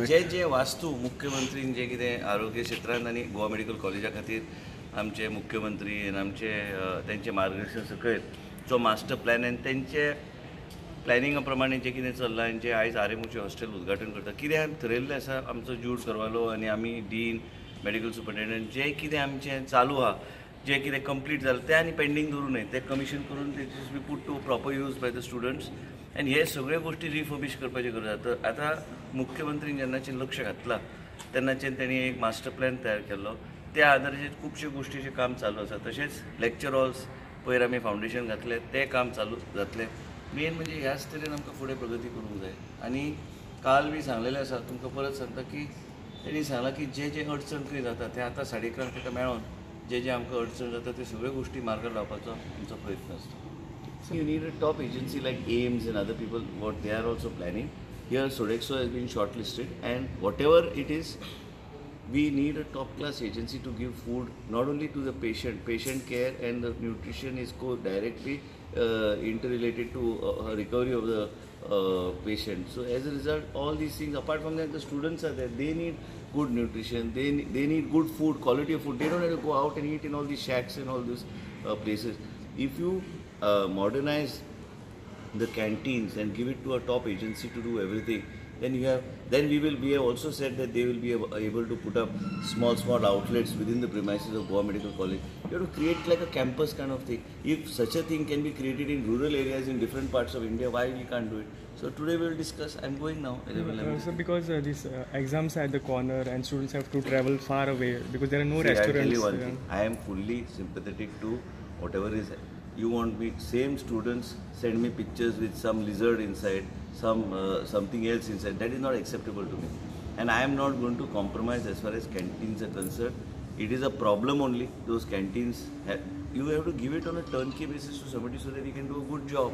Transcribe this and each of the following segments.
जे वास्तू मुख्यमंत्रीन जे कितें आरोग्य क्षेत्रांत आनी गोवा मेडिकल कॉलेजा खातीर आमचे मुख्यमंत्री आनी आमचे तेंचे मार्गदर्शन सकयल जो मास्टर प्लॅन आनी तेंचे प्लॅनिंगा प्रमाणे जे कितें चल्लां आनी जे आयज आरएमओचें हॉस्टेल उद्घाटन करता कितें थरयल्लें आसा आमचो जूड करवालो आनी आमी डीन मेडिकल सुपरिटेंडंट जे कितें आमचें चालू आहा जे कितें कंप्लीट जालें तें आनी पेंडींग दवरूं न्हय तें कमिशन करून it be put to proper use by the students आनी हे सगळ्यो गोश्टी रिफर्बिश करपाची गरज आसा. तर आतां मुख्यमंत्रीन जेन्नाचें लक्ष घातलां तेन्नाचेर तेणी एक मास्टर प्लॅन तयार केल्लो त्या आदाराचेर खुबश्यो गोश्टीचें काम चालू आसा. तशेंच लेक्चर हॉल्स पयर आमी फावंडेशन घातलें तें काम चालू जातलें. मेन म्हणजे ह्याच तरेन आमकां फुडें प्रगती करूंक जाय. आनी काल बी सांगलेलें आसा तुमकां परत सांगता की तेणी सांगलां की जे अडचण कितें जाता तें आतां 11:30 ताका मेळोन जे आमकां अडचण जाता त्यो सगळ्यो गोश्टी मार्गार लावपाचो आमचो प्रयत्न आसता. So you need a top agency like AIIMS and other people, what they are also planning. Here Sodexo has been shortlisted and whatever it is, we need a top class agency to give food not only to the patient care and the nutrition is directly interrelated to recovery of the patient. So as a result, all these things, apart from that, the students are there, they need good nutrition, they need good food, quality of food. They don't have to go out and eat in all these shacks and all these places. If you modernize the canteens and give it to a top agency to do everything, then we have also said that they will be able to put up small outlets within the premises of Goa Medical College. You have to create like a campus kind of thing. If such a thing can be created in rural areas in different parts of India, why we can't do it? So today we will discuss. I'm going now. So because these exams are at the corner and students have to travel far away because there are no restaurants. I'll tell you one thing. I am fully sympathetic to whatever is. You want me, same students send me pictures with some lizard inside, something else inside. That is not acceptable to me. And I am not going to compromise as far as canteens are concerned. It is a problem only. Those canteens, you have to give it on a turnkey basis to somebody so that he can do a good job.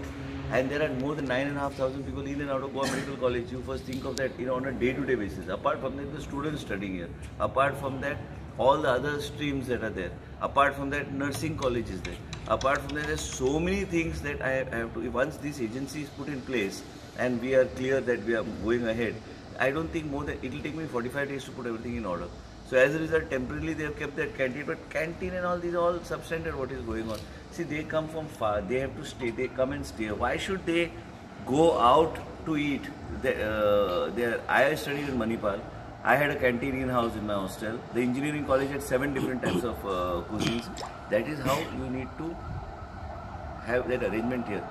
And there are more than 9,500 people in and out of Goa Medical College. You first think of that, on a day-to-day basis. Apart from that, the students studying here. Apart from that, all the other streams that are there. Apart from that, nursing college is there. Apart from that, there's so many things that I have to. Once this agency is put in place and we are clear that we are going ahead, I don't think more than it will take me 45 days to put everything in order. So as a result, temporarily they have kept that canteen, but canteen and all these are all substandard. What is going on? See, they come from far. They have to stay. They come and stay. Why should they go out to eat? I studied in Manipal. I had a canteen in-house in my hostel. The engineering college had 7 different types of cuisines. That is how you need to have that arrangement here.